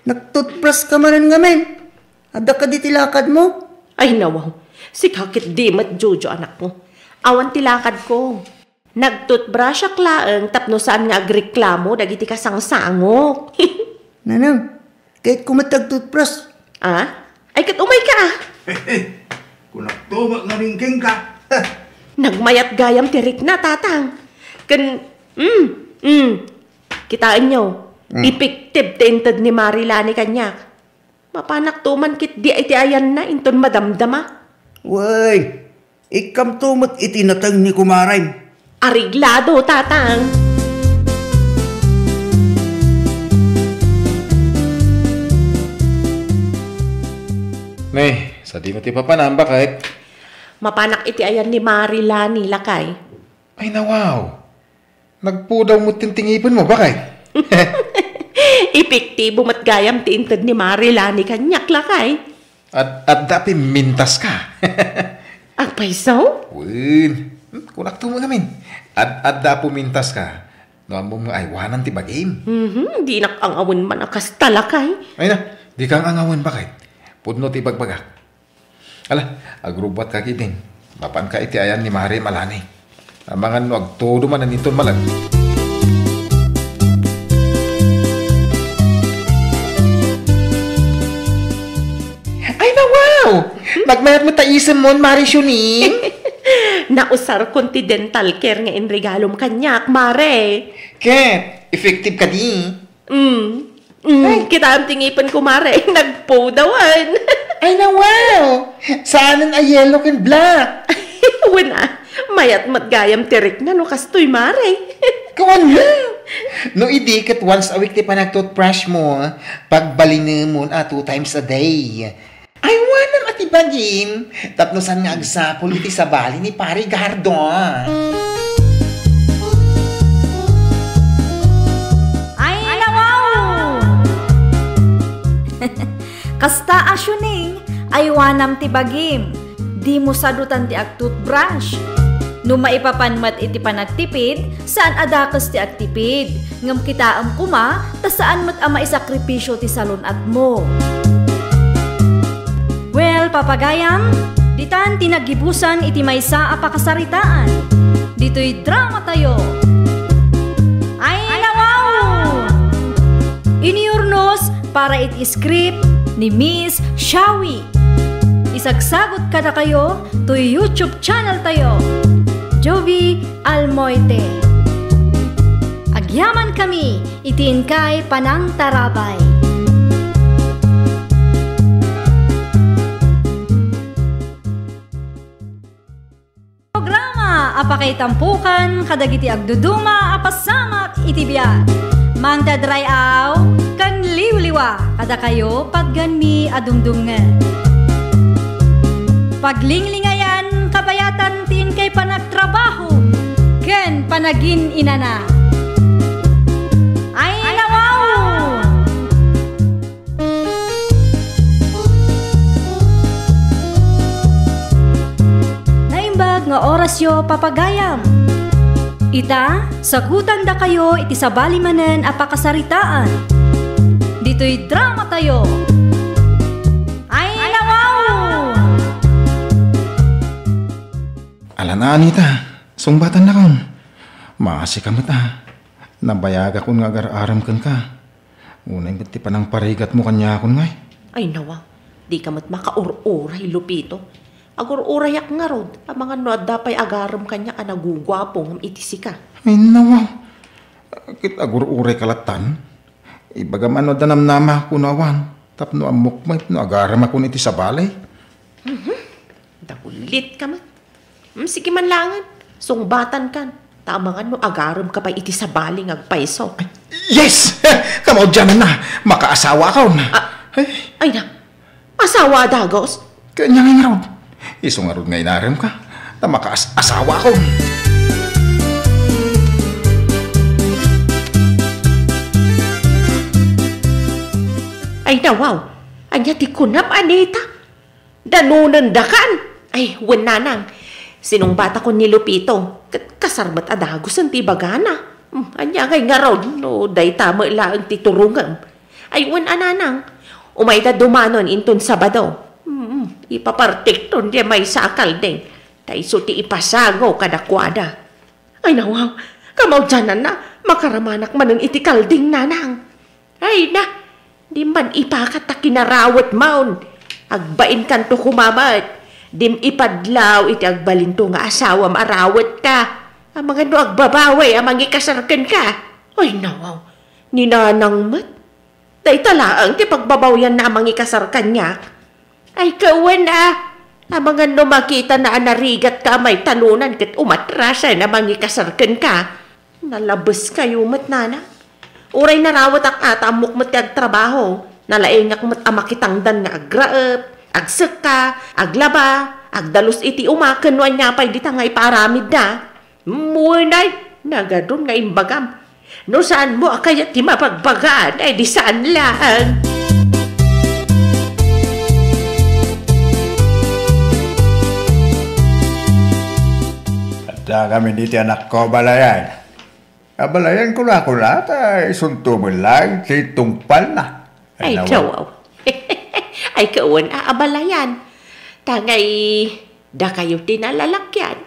Nag-toothbrush ka man ngamin. Adak ka diti lakad mo. Ay nawaw. Si kakit di mat Jojo anak mo. Awan tilakad ko. Nag-toothbrush ak laeng tapno saan nga agreklamo dagiti kasangsangok. Nanang, kahit kumatag-toothbrush. Ay kat umay ka Kung nagtubag na ringking ka. Nagmayat gayam tirik na tatang. Kitaan nyo. Epektive tinted ni Marilani kanyak. Mapanak tuman kit di iti ayan na inton madamdama. Way, ikam tumot itinatang ni kumaray. Ariglado, tatang. Nay, sa di mo ti papanam bakit? Mapanak iti ayan ni Marilani lakay. Ay nawaw. Nagpudaw mo tintingipin mo bakit? Epektibo mat gayam ti inted ni Marilani kanyak lakay. At dapi mintas ka. Ang paisaw? Win, kunak to mo ngamin. Adda pumintas ka. No mo mga aywanan ti bagim. Di nakangawin man akas talakay. Ay na, di kang angawan bakit? Pudno ti bagbagak. Ala, agrubat ka kitin. Mapan ka iti ayan ni Mari Malani. Amangan no agtodo man naniton malag. Ay na wow! Nagmayat mo taisem mon Mari Shuning. Nausar continental care nga in regalom kanyak, Mare. Ket, effective ka di. Kita ang tingipan ko, Mare. Nagpodawan. Ay na wow! Saanan ay yellow and black? Wala. Mayat matgayam tirik na no kastoy, Mare. Kawan mo! No idi kat once a week ti pa nag-toothbrush mo, pagbalin mo 2 times a day. Ay wanan ati bagim. Tapnosan nga agsapol iti sa bali ni Pari Gardo. Ay, nawaw! Kasta asyuning, ay wanam ti bagim. Di mo sadutan ti ag toothbrush. No maipapanmat iti panagtipid, saan adakas ti agtipid. Ngam kitaam kuma, ta saan mat ama isakripisyo ti salunat mo. Well, papagayam, ditan tinagibusan iti maysa a pakasaritaan. Dito'y drama tayo. Ay, nawaw! Iniurnos para iti script ni Miss Shawi. Isagsagot ka na kayo to YouTube channel tayo. Jovi Almoite. Agyaman kami, itiin kay Panang Tarabay. Apakay tampukan, kadagiti agduduma, apasamak itibiyat. Mang dadray aw, kan liwliwa, kada kayo pagganmi adungdungan. Paglinglingayan, kabayatan tin kay panagtrabaho, ken panagin inana. Ay, nawaw! Nga oras yo papagayam. Ita, sagutan da kayo iti sabali manen apakasaritaan. Dito'y drama tayo. Ay, nawaw! Alana, Anita. Sungbatan na kon. Maasi ka mata. Nabayag akong nga agar-aram kan ka. Unay ti panang parigat mo kanya akong ngay. Ay, nawa. Di ka mat makaur-uray, Lupito. Agur-urayak nga rod, ang mga noda pa'y agaram kanya ka nagugwapong itisi ka. Ay nawa, kit agur-uray kalatan. Ibagam ano danam nama kunawan, tapno amukmay, no agaram ako niti sa balay. Dakulit ka man. Sige man langan, sungbatan kan. Tamangan mo agaram ka pa iti sa baling agpaiso. Yes! Kamao dyan na, makaasawa ka na. Ay na, asawa dagos? Kanya nga nga rod. Isungarod nga inaram ka, na makaasawa ko. Ay nawaw, anya ti kunap, Anita. Danunan dakan. Ay, wananang. Sinong bata ko ni Lupito, kasarbat adagos ang tibagana. Anya ngay nga raw, no, day tama ilang titurungan. Ay, wananang. Umayda dumanon inton Sabado. Ipapartikton di may sakal ding. Taiso ti ipasago kadakwada. Ay nawaw, kamaw dyanan na, makaramanak man ang itikalding nanang. Ay na, di man ipakat na kinarawat maun. Agbain kanto kumamat. Dim ipadlaw iti agbalinto nga asawa marawat ka. Ang mga no agbabaway, ang mga ikasarkan ka. Ay nawaw, ninanang mat. Day talaang ti pagbabawyan na ang mga ikasarkan niya. Ay kawan ang mga no makita na anarigat ka may talunan kat umatrasan na mga ikasarkan ka. Nalabas kayo mat nana. Uray narawat ak atamok mat agtrabaho. Nalaingak mat amakitangdan nga agraep, agseka, aglaba, agdalos iti umaken no anya pay ditangay paramid na. Muunay, nagadon nga imbagam. No saan mo akaya ti mapagbagaan ay di saan lang. Da kami dito anak ko balayan. Abalayan ko na tay sunto mo lang si tungpal na. Ay, kawaw. Ay, kawan, abalayan. Tangay, da kayo tinalalakyan.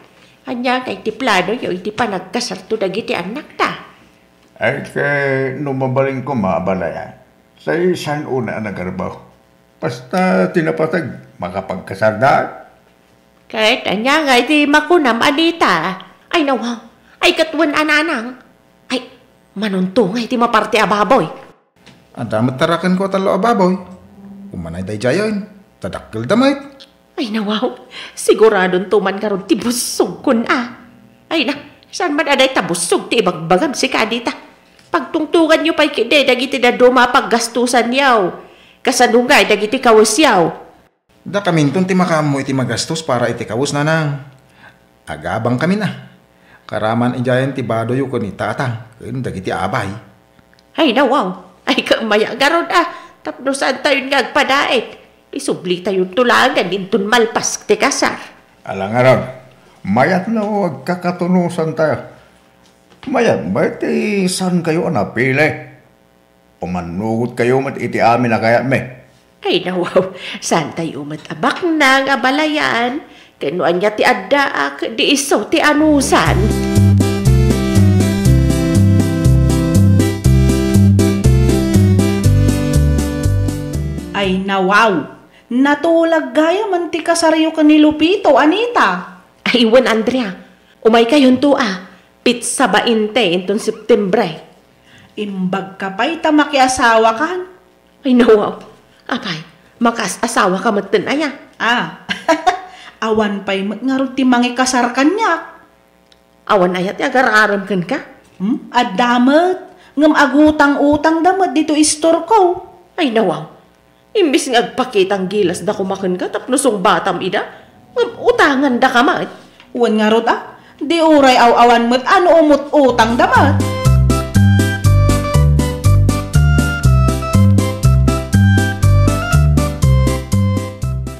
Anya kay ti plano yo iti panagkasarto dagiti anak ta. Ay kay numabaling ko maabalayan. Sa isang una nagarbaw. Basta tinapatag makapagkasarda. Kahit anya nga iti makunam anita. Ay nawaw. Ay katwan ananang. Ay manuntungay iti maparti ababoy. Ang damat tarakan ko talo ababoy. Umanay day jayon. Tadakkel damay. Ay nawaw. Siguradon tuman karon ti busog kun Ay na. Saan man aday tabusog ti ibagbagam si kadita. Pagtungtungan nyo pa'y kide, dagiti na dumapaggastusan yaw. Kasanungay, dagiti kawas yaw. Da kaminton ti makamo iti magastos para iti kawus nanang. Agabang kami na. Karaman ijayan ti badoy ko ni tatang. Kaya dagiti abay. Ay nawaw. Ay kamaya garon Tapno saan tayo ngagpadait. Isubli tayo tulangan intun malpas ti kasar. Alang aron, mayat na huwag kakatunusan tayo. Mayat ba iti saan kayo napili? Umanugot kayo mat iti amin na kaya me. Ay nawaw, saan tayo matabak na nga balayan? Kanuan niya ti addaak, di iso ti anusan. Ay nawaw, natulag gaya man ti kasaryo ka ni Lupito, Anita. Ay iwan Andrea, umay kayon to Pizza 20 intong Septembre. Imbag ka pa'y tamakiasawa kan. Ay nawaw, apay, makas-asawa ka matin aya. Awan pa'y ngarot ti mangi kasar kanyak. Awan ayat agar-aram kan ka? Adamet, ngam agutang-utang damet dito istor ko. Ay nawaw, imbis nga agpakitang gilas da kumakan ka tapnosong batam ida, utangan da ka mat. Uwan ngarot di uray aw-awan mo't ano umot utang damat.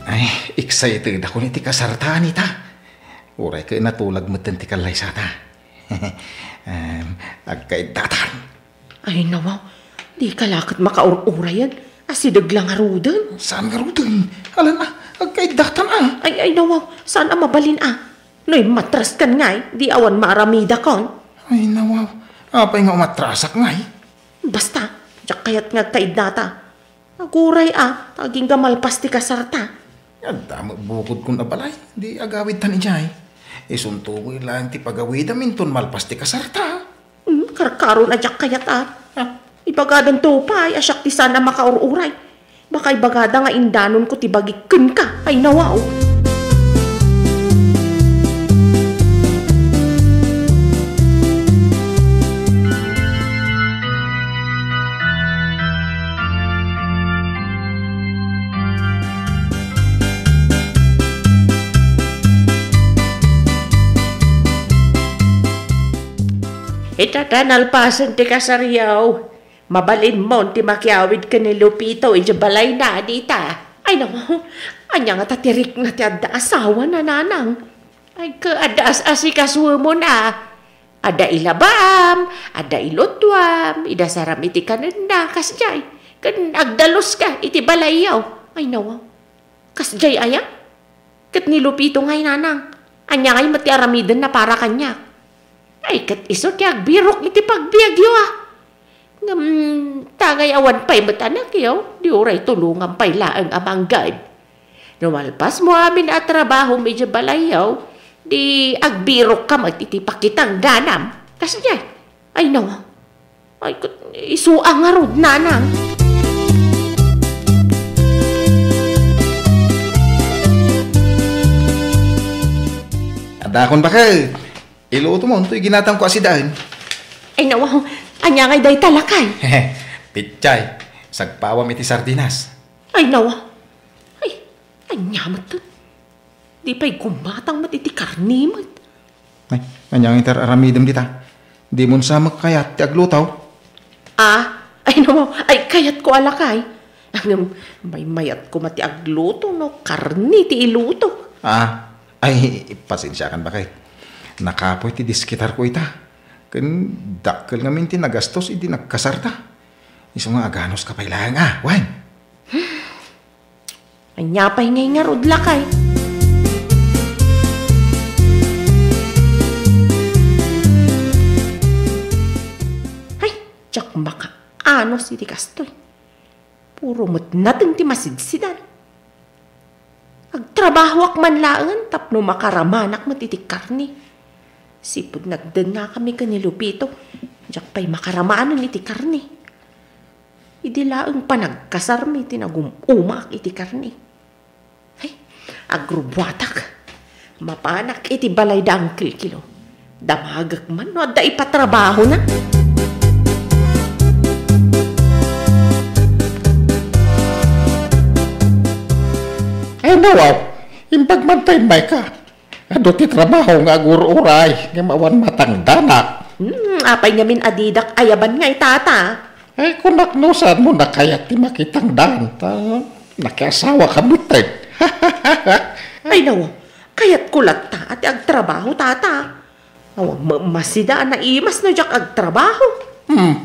Ay, excited ako ni ti kasarta nita. Uray ka natulag mo ti kalay sa ta. Agkay datan. Ay nawaw, di kalakot makaur-uray yan. Asidag lang arudan. Saan arudan? Alan agkay datan Ay nawaw, saan mabalin Noy matras kan ngay, di awan maaramida kon. Ay nawaw, apay nga umatrasak ngay. Basta, diyak kayat nga kaid data. Aguray taging gamalpas ti kasarta. Ang damo bukod kong nabalay, di agawid tan ijay. Isuntuwi lang ti pagawid aminton malpas ti kasarta. Karkaro na diyak kayat Ibagadan to pa, asyak ti sana makaururay. Baka ibagada nga indanon ko ti bagikin ka, ay nawaw. Itatanalpasan ti kasaryaw. Mabalin mo ti makiawid ka ni Lupito, balay na dita. Ay naman, anya nga tatirik na ti adda asawa na nanang. Ay ka adda asikaswa mo na. Ada ilabam, ada ilutwam, idasaram iti kananda, kasjay. Kan agdalos ka, iti balayaw. Ay naman, kasjay aya? Kat ni Lupito ngay nanang. Anya ngay mati aramidan na para kanya. Ay kat iso ti agbirok iti pagbiagyo Tagay awan pa'y matanak yaw, di uray tulungan pa'y laang amanggad. Numalpas mo amin at trabaho medyo balayaw, di agbirok ka magtitipakitang ganam. Kasi niya, ay nawa, ay isuang arod nanang. Adakon ba ka? Iluto mo, ito'y ginatang ko asidahan. Ay nawa, anya ngay day talakay. Pitchay, sagpawam iti sardinas. Ay nawa, ay, anyamat to. Di pa'y kumatang mat iti karnimat. Ay, anyang itar aramidam dita. Di mo samak kayat ti aglutaw. Ay nawa, ay kayat ko alakay. May mayat ko mati agluto no, karni ti iluto. Ay, pasensya kan ba kay? Nakapoy ti diskitar ko ita. Kan dakkel nga minti nagastos idi nagkasarta. Iso nga aganos ka pailang Wan. Anya pa'y ngay nga rod lakay. Ay, tsak baka anos iti kastoy. Puro mo't nating ti masidsidan. Agtrabaho ak man laangan tapno makaramanak mo't iti karni. Sipod nagdan nga kami kanilupito. Diyak pa'y makaramanan iti karni. Idi laang panagkasarmi tinagumak iti karni. Ay, agrubwatak. Mapanak iti balay daang kilkilo. Damagak man no da ipatrabaho na. Ay nawaw, imbag man tayo may ka. Ado ti trabaho nga agur-uray, nga mawan matang danak. Apay ngamin adidak ayaban nga itata. Ay kung naknusan mo na kaya ti makitang dan, nakiasawa ka butin. Ay nawa, kayat kulat ta at agtrabaho tata. Awang mamasida na imas na jak agtrabaho.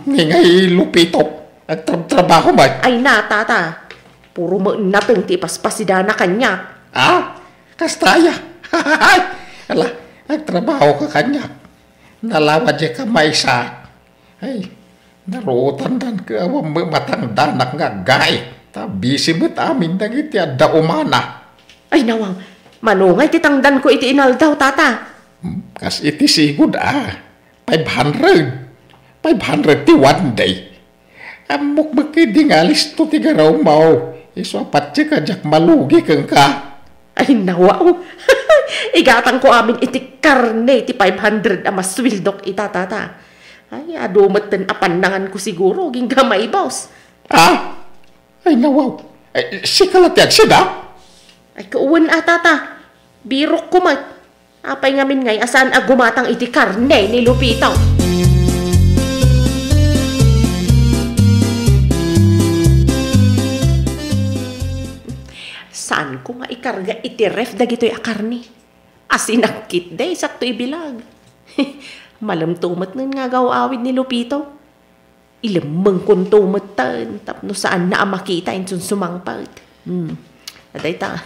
Ngay lupito, agtrabaho ba? Ay na tata, puro maunapeng ti paspasida na kanya. Kastaya. Ala, nagtrabaho ka kanya. Nalawa di ka may sa. Ay, naruutan dan ka awang matang danak nga gay. Tabisi mo't amin na iti adda umana. Ay nawang, manungay titangdan ko iti inaldaw tata. Kas iti sigud 500. 500 ti one day. Amok makidi nga listo ti garaw mau. Iso apat ka jak malugi kang ka. Ay nawaw. Igatang ko amin iti karne iti 500 amas swildok ita tata. Ay adumat ten apandangan ko siguro ging gamay boss. Ay nawaw. Ay, sikalat yan siya. Ay kauwan tata. Birok ko mat. Apay ngamin ngay asan agumatang iti karne ni Lupito. Saan ko nga ikarga iti ref dagito'y akarni? Asinakit day, sakto ibilag. Malam tumat nun nga gawawid ni Lupito. Ilamang kong tumat tan, tapno saan na makita insun sumangpad. Aday ta,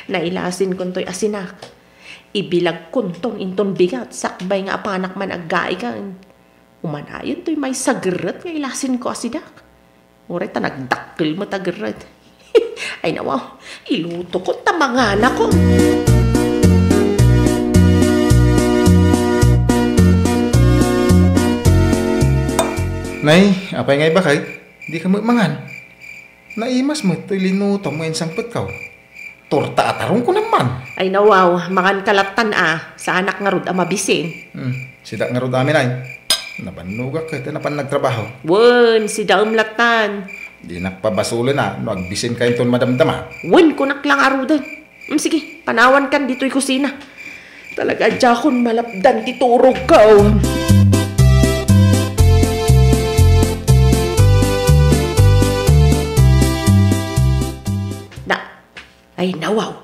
nailasin kong to'y asinak. Ibilag konton inton bigat, sakbay nga apanak man agaigan. Umanayon to'y may sagrat nga ilasin ko asidak. Uray ta nagdakkel mo tagarat. Ay nawaw, iluto ko tamangana ko. Nay, apay ngay ba kay? Di ka mangan. Naimas mo ito'y linuto mo insang pagkaw. Torta atarong ko naman. Ay nawaw, makan kalatan sa anak nga rod mabisin. Sida nga rod amin ay. Nabanugak kayo na pan nagtrabaho. Wen, si daom latan. Di nakpabasulo na, no agbisin kayo ton madamdama. Wen, kunak lang arudan. Sige, panawan kan dito'y kusina. Talaga dyan malapdan titurog ka. Ay nawaw,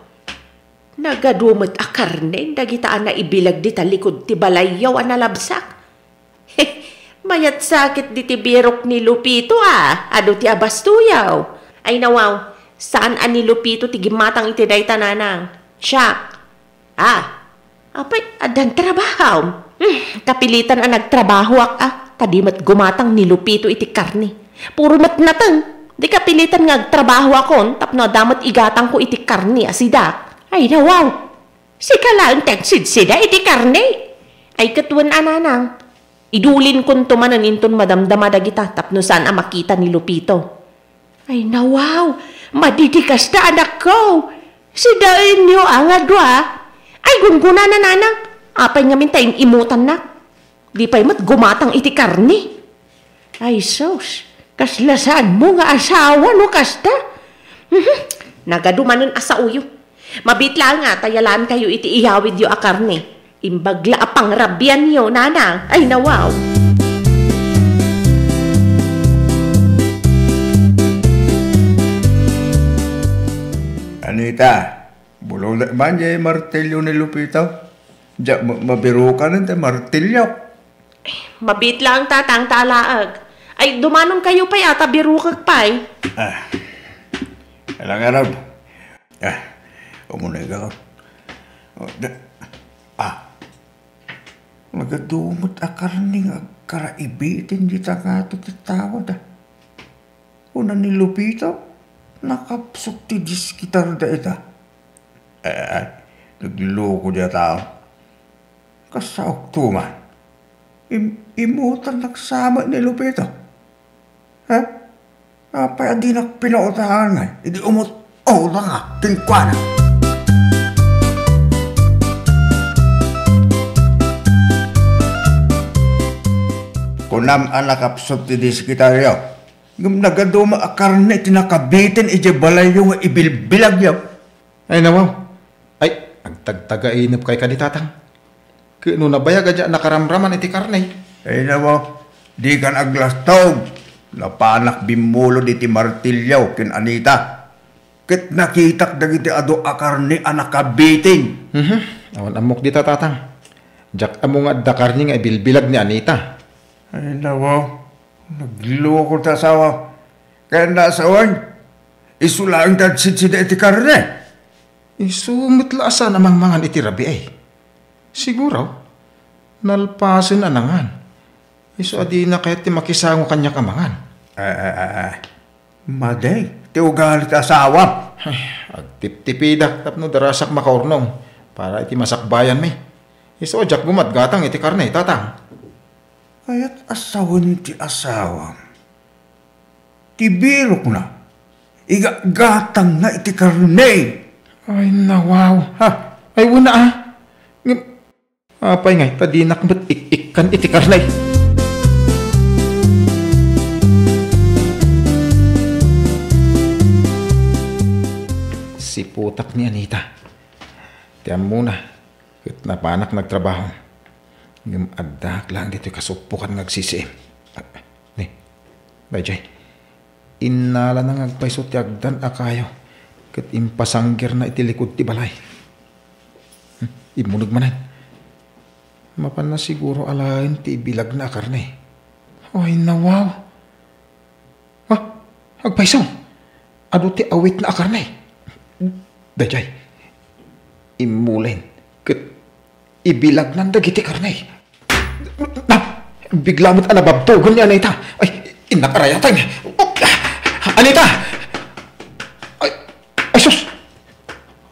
nagadumat a karne, dagitaan na ibilag di talikod ti balayaw nalabsak. Mayat sakit di ti birok ni Lupito ado ti abastuyaw. Ay nawaw, saan ni Lupito ti gimatang iti day tananang? Siyak. Apay, adan trabaho. Kapilitan ang nagtrabaho kadimat gumatang ni Lupito iti karne. Puro matnatang. Di kapilitan nga trabaho akon, tapno damat igatang ko iti karni asidak. Ay nawaw, si kalaan teksid sida iti karni. Ay katuan ananang, idulin kon tumanan inton madamdama dagita, tapno saan makita ni Lupito. Ay nawaw, madidikas na anak ko. Sidain niyo angadwa. Ay gunggunan na nanang, apay ngamin tayong imutan na. Di pa'y mat gumatang iti karni. Ay sos. Kaslasaan mo nga asawa no kasta? Nagadumanon asa uyo. Mabitla nga tayalan kayo iti ihawid yo akarne. Imbagla apang rabyan yo nanang. Ay nawaw. Anita, bulong man yung martelyo ni Lupito? Diyak mabiro ka ng martilyo. Mabit lang tatang talaag. Ay, dumanon kayo pa yata, birukag pa eh. Alang araw. Umunay ka. Magadumot akarning agkaraibitin di tangato ti tawad. Una ni Lupito, nakapsok ti diskitar da ita. Nagloko diya tao. Kasaok tuman. Imutan nagsama ni Lupito. Apay di nakpinautahan nga. Hindi na nga, tingkwana. Kunam anak kapsot ti diskitaryo. Nagaduma akarne tinakabitin ije balayo nga ibilbilag yaw. Ay nawaw. Ay, agtagtagainip kay kaditatang. Kano na bayag adya nakaramraman iti karne. Ay nawaw, di kan aglastog. Napanak bimulod iti martilyaw kin Anita. Kit nakitak dagiti ado akarne anak kabiting. Awan amok di tatang. Jak amo nga adda karne nga ibilbilag ni Anita. Ay nawaw, nagloko ta asawa. Kaya nasawan, isulaang tadsit sida iti karne. Isumutlaasa namang mangan iti rabi ay. Siguro, nalpasin anangan. Isu adi na kahit ti makisango kanya kamangan. Maday, ti ugalit asawa. Ay, agtip-tipidak tapno darasak makaurnong para iti masakbayan mi. Isu ajak gumatgatang iti karne, tatang. Kaya't asawan ti asawa. Tibirok na. Igagatang na iti karne. Ay, nawaw. Ha? Ay, wala Apay ngay, tadinak ba't ik-ikan iti karne. Si putak ni Anita. Tiyam muna. Kit napanak nagtrabaho. Ngam addak lang dito kasupukan ngagsisiim. Ni, Bajay. Inala na ngagpaiso ti agdan akayo. Kit impasanggir na itilikod ti balay. Imunog manan. Mapan na siguro alain ti bilag na karne. Ay, nawaw. Agpaiso. Ado ti awit na karne. Dajay. Imulin. Kit ibilag nan dagiti karne. Bigla mo't anababtogon ni Anita. Ay, inakarayatan niya. Anita! Ay, sus!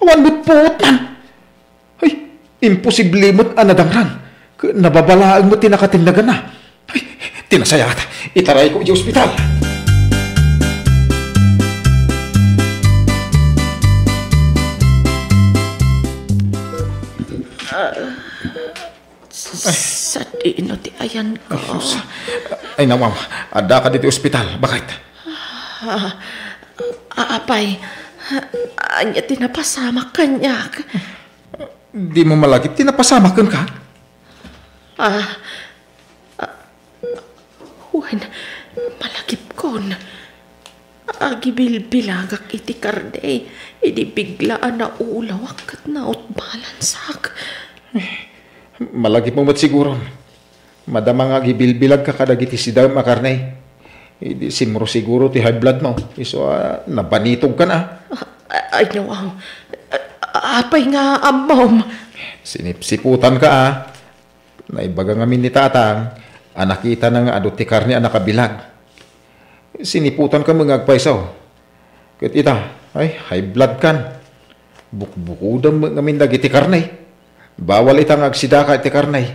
Awan mo't puot man. Ay, imposible mo't anadangran. Nababalaan mo't tinakatindagan na. Ay, tinasayat. Itaray ko di ospital. Sa dino ti ayan ko. Ay, nawaw. Ada ka dito ospital. Bakit? Apay, anya tinapasama kanyak. Di mo malagip, tinapasamakan ka? Huwag, malagip kon. Agibilbilagak iti karde, idi biglaan na ulawak at naot balansak. Malagip mo ba't siguro? Madama nga gibilbilag ka kadagiti si daw makarnay. Hindi simro siguro ti high blood mo. Iso nabanitog ka na. Ay nawaw. Apay nga amom. Sinipsiputan ka Naibaga nga ni tatang. Nakita na nga adot ti karne nakabilag. Siniputan ka mga agpaisaw. Kat ita, ay high blood kan. Bukbukudang mga dagiti karne. Bawal itang agsidaka iti karnay.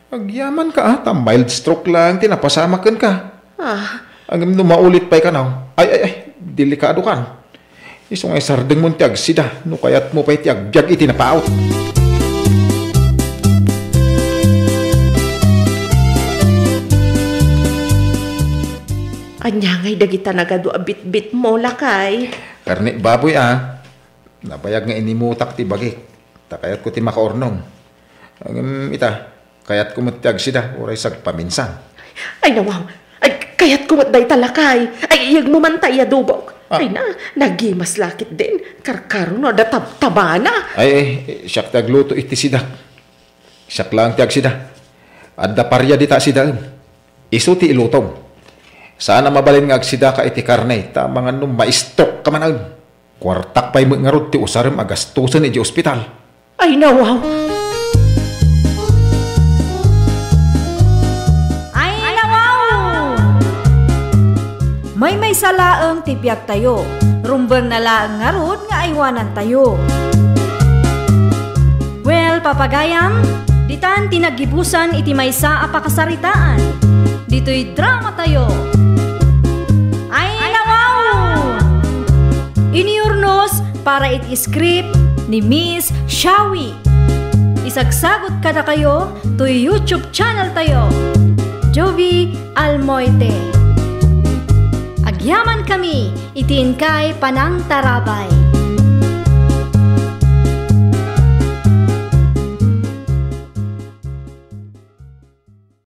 Agyaman ka ta mild stroke lang, tinapasamakan ka. Ang numaulit pa'y ka now. Ay, delikado kan. Isong ay sardeng mo ti agsida, no kayat mo pa'y ti agbyag iti napaot. Anyangay dagita nagado a bit-bit mo lakay. Karne baboy Napayag nga inimutak ti bagik. Takayat ko ti makaornong. Ita, kayat ko matiag sida, oray sag paminsan. Ay nawaw, ay kayat ko matday talakay. Ay iyag mo man tayo dubog. Ay nagimas lakit din. Karkaro no, datab-taba na. Ay, siyak tagluto iti sida. Siyak lang ti agsida. Adda parya di ta sida. Isu ti ilutong. Sana mabalin nga agsida ka iti karne. Ta mga nung maistok ka man. Kwartak pa'y ngarod ti usarem agastusan iti ospital. Ay, nawaw. May salaang tibyak tayo, rumber na laang ngarod nga aywanan tayo. Well, papagayam, ditan tinagibusan iti maysa a pakasaritaan. Dito'y drama tayo. Ay nawaw! Iniurnos para iti script ni Miss Shawi. Isagsagot kada kayo to YouTube channel tayo. Jovi Almoite. Agyaman kami, itin kay Panang Tarabay.